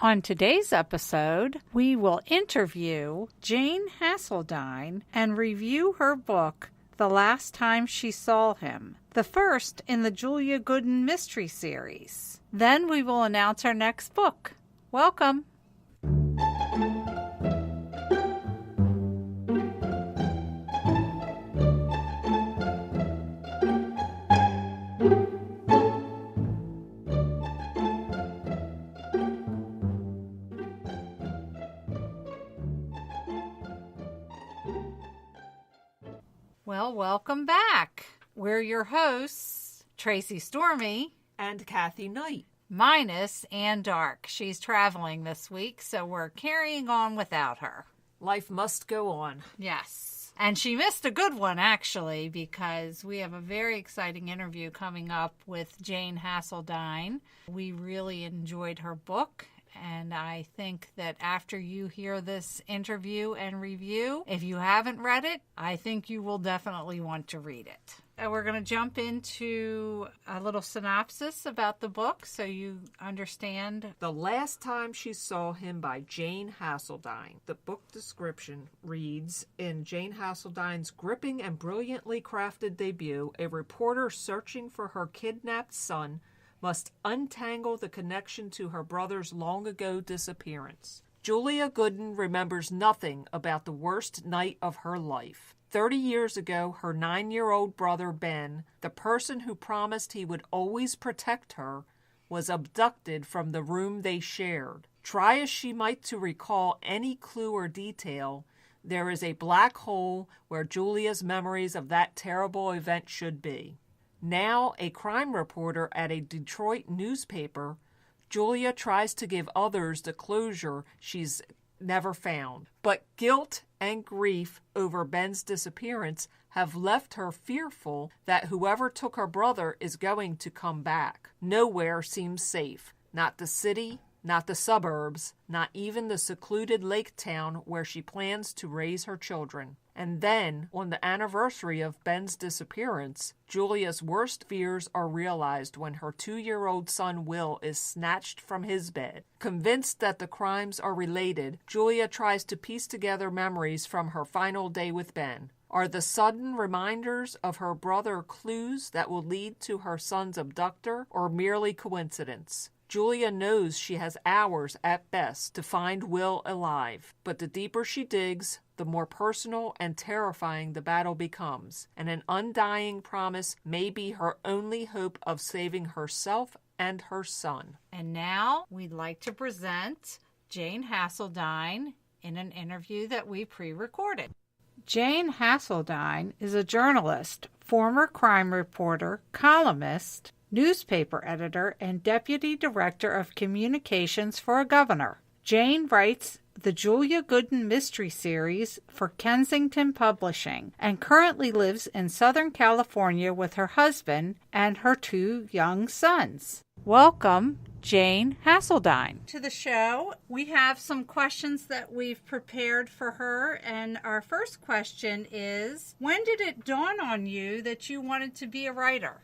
On today's episode, we will interview Jane Haseldine and review her book, The Last Time She Saw Him, the first in the Julia Gooden Mystery Series. Then we will announce our next book. Welcome. Well, welcome back. We're your hosts, Tracy Stormy and Kathy Knight. Minus Ann Dark. She's traveling this week, so we're carrying on without her. Life must go on. Yes. And she missed a good one, actually, because we have a very exciting interview coming up with Jane Haseldine. We really enjoyed her book. And I think that after you hear this interview and review, if you haven't read it, I think you will definitely want to read it. We're going to jump into a little synopsis about the book so you understand. The Last Time She Saw Him by Jane Haseldine. The book description reads, in Jane Haseldine's gripping and brilliantly crafted debut, a reporter searching for her kidnapped son must untangle the connection to her brother's long-ago disappearance. Julia Gooden remembers nothing about the worst night of her life. 30 years ago, her 9-year-old brother Ben, the person who promised he would always protect her, was abducted from the room they shared. Try as she might to recall any clue or detail, there is a black hole where Julia's memories of that terrible event should be. Now a crime reporter at a Detroit newspaper, Julia tries to give others the closure she's never found. But guilt and grief over Ben's disappearance have left her fearful that whoever took her brother is going to come back. Nowhere seems safe. Not the city, not the suburbs, not even the secluded lake town where she plans to raise her children. And then, on the anniversary of Ben's disappearance, Julia's worst fears are realized when her 2-year-old son Will is snatched from his bed. Convinced that the crimes are related, Julia tries to piece together memories from her final day with Ben. Are the sudden reminders of her brother clues that will lead to her son's abductor, or merely coincidence? Julia knows she has hours at best to find Will alive, but the deeper she digs, the more personal and terrifying the battle becomes, and an undying promise may be her only hope of saving herself and her son. And now we'd like to present Jane Haseldine in an interview that we pre-recorded. Jane Haseldine is a journalist, former crime reporter, columnist, newspaper editor, and deputy director of communications for a governor. Jane writes the Julia Gooden Mystery Series for Kensington Publishing and currently lives in Southern California with her husband and her 2 young sons. Welcome, Jane Haseldine, to the show. We have some questions that we've prepared for her, and our first question is, when did it dawn on you that you wanted to be a writer?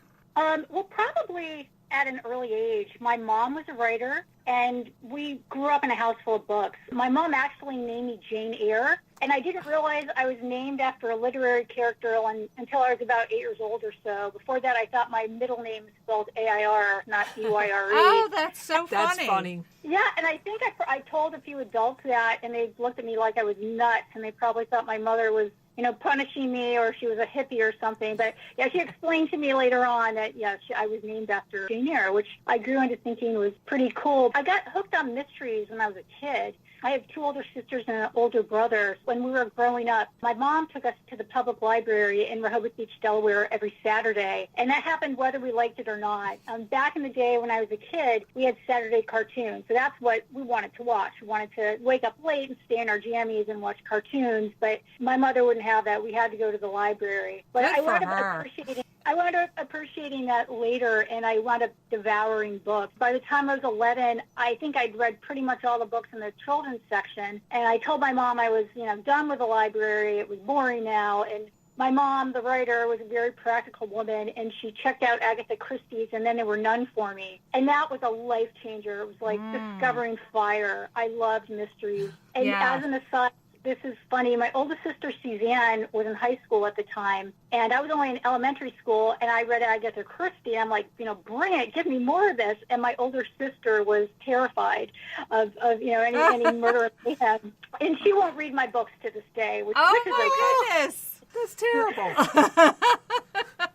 Well, probably at an early age. My mom was a writer, and we grew up in a house full of books. My mom actually named me Jane Eyre, and I didn't realize I was named after a literary character until I was about 8 years old or so. Before that, I thought my middle name was spelled A-I-R, not E-Y-R-E. Oh, that's so funny. That's funny. Yeah, and I think I told a few adults that, and they looked at me like I was nuts, and they probably thought my mother was punishing me, or she was a hippie or something. But yeah, she explained to me later on that, I was named after Jane Eyre, which I grew into thinking was pretty cool. I got hooked on mysteries when I was a kid. I have 2 older sisters and an older brother. When we were growing up, my mom took us to the public library in Rehoboth Beach, Delaware, every Saturday, and that happened whether we liked it or not. Back in the day when I was a kid, we had Saturday cartoons, so that's what we wanted to watch. We wanted to wake up late and stay in our jammies and watch cartoons, but my mother wouldn't have that. We had to go to the library. But I wound up appreciating that later, and I wound up devouring books. By the time I was 11, I think I'd read pretty much all the books in the children's section, and I told my mom I was, done with the library. It was boring now, and My mom, the writer, was a very practical woman, and she checked out Agatha Christie's, and then there were none for me. And that was a life changer. It was like discovering fire. I loved mysteries. And as an aside, this is funny. My oldest sister, Suzanne, was in high school at the time, and I was only in elementary school, and I read Agatha Christie. I'm like, bring it, give me more of this. And my older sister was terrified of any murder mayhem. And she won't read my books to this day, which is okay. Goodness. That's terrible.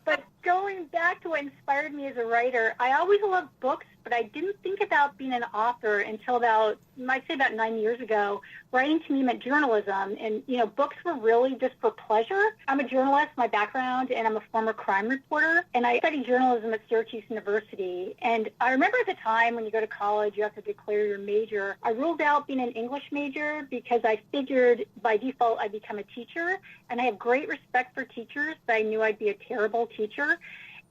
But going back to what inspired me as a writer, I always loved books, but I didn't think about being an author until about 9 years ago. Writing to me meant journalism, and, books were really just for pleasure. I'm a journalist, my background, and I'm a former crime reporter, and I studied journalism at Syracuse University. And I remember at the time when you go to college, you have to declare your major. I ruled out being an English major because I figured by default I'd become a teacher, and I have great respect for teachers, but I knew I'd be a terrible teacher.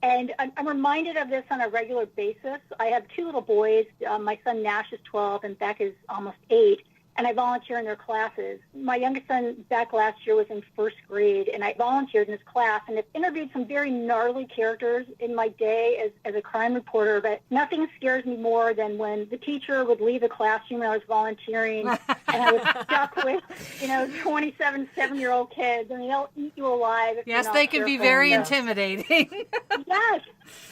And I'm reminded of this on a regular basis. I have 2 little boys. My son Nash is 12 and Beck is almost 8. And I volunteer in their classes. My youngest son, Beck, last year was in 1st grade, and I volunteered in his class and have interviewed some very gnarly characters in my day as a crime reporter, but nothing scares me more than when the teacher would leave the classroom when I was volunteering, and I was stuck with, 27, 7-year-old kids, and they'll eat you alive. Yes, they can be very intimidating. Yes.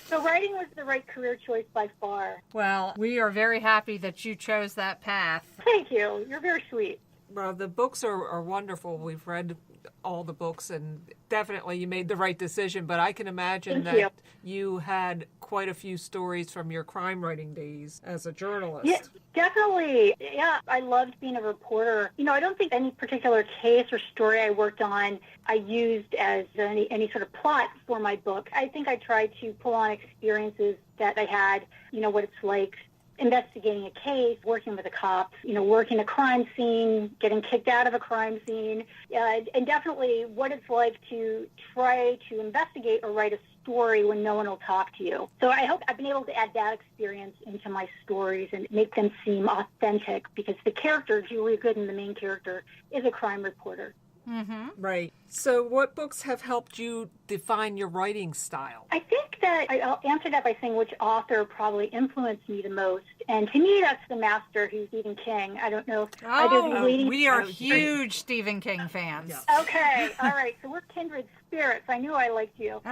So writing was the right career choice by far. Well, we are very happy that you chose that path. Thank you. You're very sweet. Well, the books are wonderful. We've read all the books, and definitely you made the right decision. But I can imagine that you had quite a few stories from your crime writing days as a journalist. Yeah, definitely. Yeah, I loved being a reporter. I don't think any particular case or story I worked on I used as any sort of plot for my book. I think I tried to pull on experiences that I had, what it's like investigating a case, working with the cops, working a crime scene, getting kicked out of a crime scene, and definitely what it's like to try to investigate or write a story when no one will talk to you. So I hope I've been able to add that experience into my stories and make them seem authentic, because the character, Julia Gooden, the main character, is a crime reporter. Mm-hmm. Right. So what books have helped you define your writing style? I think that I'll answer that by saying which author probably influenced me the most. And to me, that's the master, who's Stephen King. I don't know if either of you ladies... We are huge Stephen King fans. Yeah. Okay. All right. So we're kindred spirits. I knew I liked you.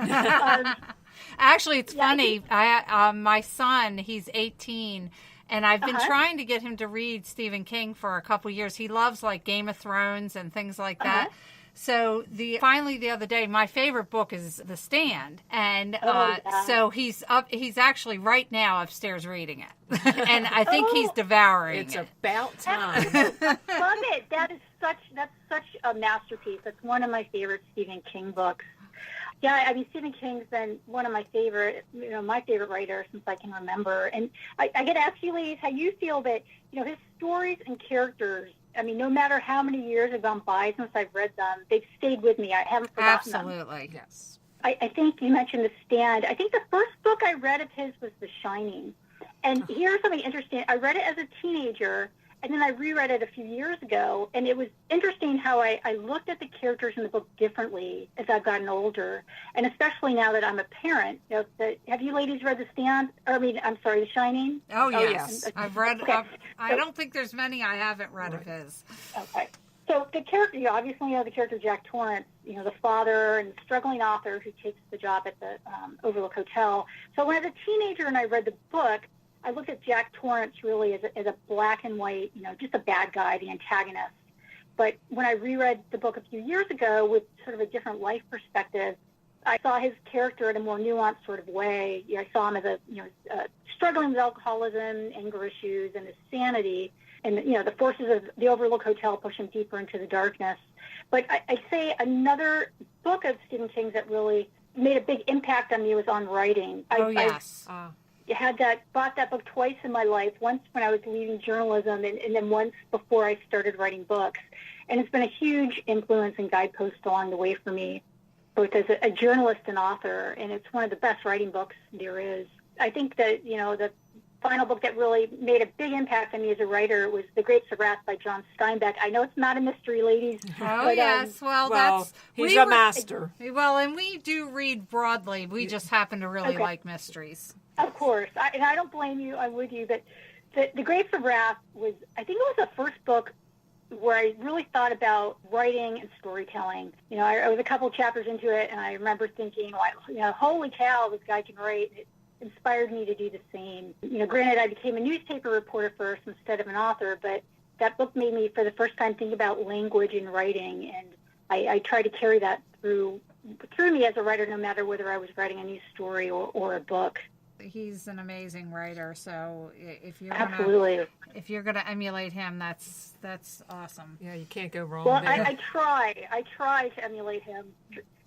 Actually, it's funny. My son, he's 18, and I've been trying to get him to read Stephen King for a couple years. He loves like Game of Thrones and things like that. So finally the other day, my favorite book is The Stand, and so he's actually right now upstairs reading it, and I think he's devouring it. It's it. about time. Love it. That's such a masterpiece. That's one of my favorite Stephen King books. Yeah, I mean, Stephen King's been one of my favorite writers since I can remember. And I get to ask you, ladies, how you feel that, his stories and characters, I mean, no matter how many years have gone by since I've read them, they've stayed with me. I haven't forgotten them. Absolutely. Yes. I think you mentioned The Stand. I think the first book I read of his was The Shining. And here's something interesting. I read it as a teenager, and then I reread it a few years ago, and it was interesting how I looked at the characters in the book differently as I've gotten older, and especially now that I'm a parent. Have you ladies read The Shining? Oh, yes. I've read. Okay. I don't think there's many I haven't read of his. Okay. So the character, you obviously know the character Jack Torrance, the father and struggling author who takes the job at the Overlook Hotel. So when I was a teenager and I read the book, I looked at Jack Torrance really as a black and white, just a bad guy, the antagonist. But when I reread the book a few years ago with sort of a different life perspective, I saw his character in a more nuanced sort of way. I saw him as a struggling with alcoholism, anger issues, and his sanity, and the forces of the Overlook Hotel push him deeper into the darkness. But I say another book of Stephen King's that really made a big impact on me was on writing. Bought that book twice in my life, once when I was leaving journalism and then once before I started writing books. And it's been a huge influence and guidepost along the way for me, both as a journalist and author, and it's one of the best writing books there is. I think that, final book that really made a big impact on me as a writer was The Grapes of Wrath by John Steinbeck. I know it's not a mystery, ladies. Oh, but, yes. Well, he's a master. Well, and we do read broadly. We just happen to really like mysteries. Of course. And I don't blame you. I'm with you. But the Grapes of Wrath was, I think it was the first book where I really thought about writing and storytelling. I was a couple chapters into it, and I remember thinking, holy cow, this guy can write. It inspired me to do the same. Granted, I became a newspaper reporter first instead of an author, but that book made me, for the first time, think about language and writing, and I try to carry that through me as a writer, no matter whether I was writing a new story or a book. He's an amazing writer, so if you're gonna emulate him, that's awesome. Yeah, you can't go wrong. Well, there. I try to emulate him.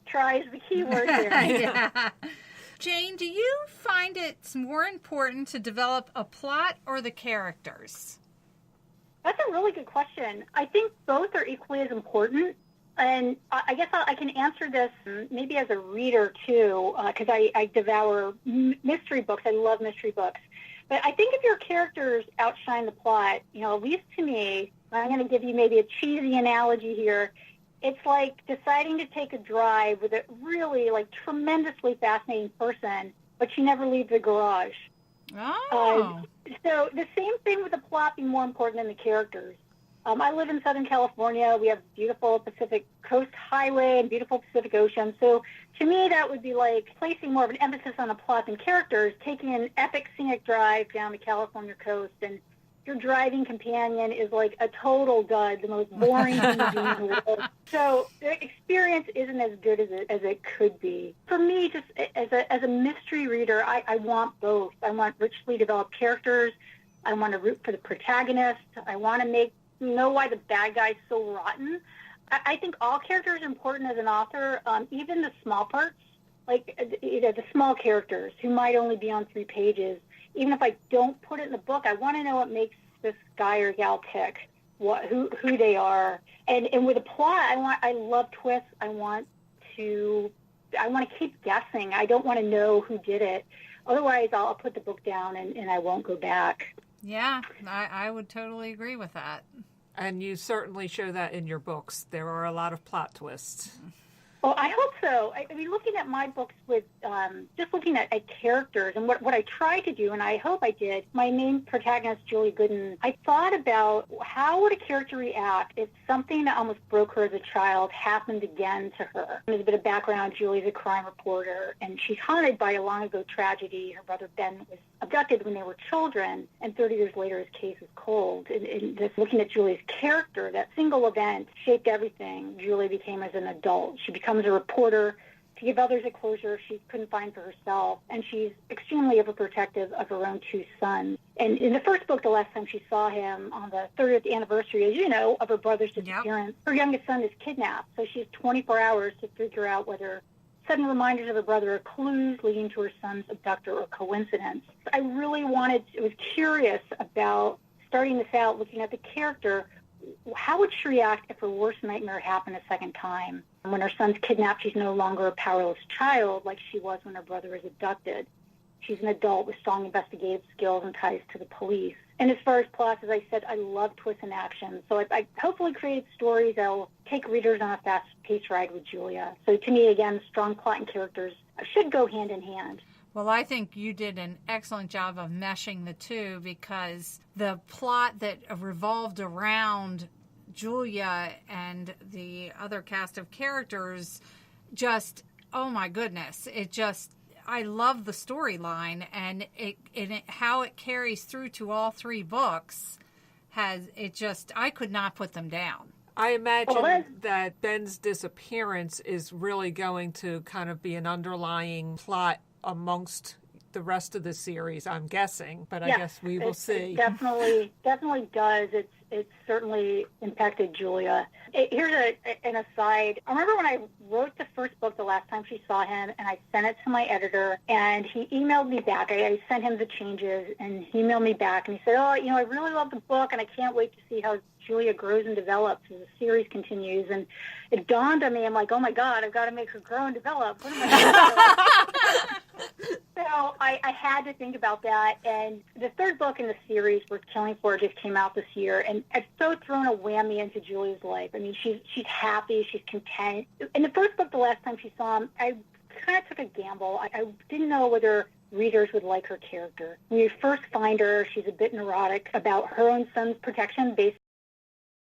Try is the key word there. Yeah. Jane, do you find it's more important to develop a plot or the characters? That's a really good question. I think both are equally as important. And I guess I can answer this maybe as a reader, too, because I devour mystery books. I love mystery books. But I think if your characters outshine the plot, at least to me, I'm going to give you maybe a cheesy analogy here. It's like deciding to take a drive with a really, tremendously fascinating person, but you never leave the garage. Oh. So the same thing with the plot being more important than the characters. I live in Southern California. We have beautiful Pacific Coast Highway and beautiful Pacific Ocean. So to me, that would be like placing more of an emphasis on the plot than characters, taking an epic scenic drive down the California coast, and your driving companion is like a total dud, the most boring human being in the world. So the experience isn't as good as it could be. For me, just as a mystery reader, I want both. I want richly developed characters. I want to root for the protagonist. I want to know why the bad guy's so rotten. I think all characters are important as an author, even the small parts, the small characters who might only be on 3 pages. Even if I don't put it in the book, I want to know what makes this guy or gal tick, who they are. And with a plot, I love twists. I want to keep guessing. I don't want to know who did it. Otherwise, I'll put the book down and I won't go back. Yeah, I would totally agree with that. And you certainly show that in your books. There are a lot of plot twists. Well, I hope so. I mean, looking at my books with just looking at characters and what I tried to do, and I hope I did, my main protagonist, Julia Gooden, I thought about how would a character react if something that almost broke her as a child happened again to her. There's a bit of background. Julia's a crime reporter, and she's haunted by a long-ago tragedy. Her brother Ben was abducted when they were children, and 30 years later his case is cold. And just looking at Julia's character, that single event shaped everything Julia became as an adult. She becomes a reporter to give others a closure she couldn't find for herself, and she's extremely overprotective of her own 2 sons. And in the first book, the last time she saw him on the 30th anniversary, as you know, of her brother's disappearance, her youngest son is kidnapped, so she has 24 hours to figure out whether sudden reminders of her brother are clues leading to her son's abductor or coincidence. I really was curious about starting this out, looking at the character. How would she react if her worst nightmare happened a second time? When her son's kidnapped, she's no longer a powerless child like she was when her brother was abducted. She's an adult with strong investigative skills and ties to the police. And as far as plots, as I said, I love twists and action. So I hopefully created stories that will take readers on a fast-paced ride with Julia. So to me, again, strong plot and characters should go hand in hand. Well, I think you did an excellent job of meshing the two, because the plot that revolved around Julia and the other cast of characters just, oh my goodness, I love the storyline, and how it carries through to all 3 books I could not put them down. I imagine that Ben's disappearance is really going to kind of be an underlying plot amongst the rest of the series, I'm guessing, but I guess we will see. It definitely does. It's certainly impacted Julia. Here's an aside. I remember when I wrote the first book the last time she saw him, and I sent it to my editor, and he emailed me back. I sent him the changes, and he emailed me back, and he said, I really love the book, and I can't wait to see how Julia grows and develops as the series continues. And it dawned on me, I'm like, oh my God, I've got to make her grow and develop. What am I doing? So I had to think about that. And the third book in the series, Worth Killing For, just came out this year. And it's so thrown a whammy into Julia's life. I mean, she's happy. She's content. In the first book, the last time she saw him, I kind of took a gamble. I didn't know whether readers would like her character. When you first find her, she's a bit neurotic about her own son's protection based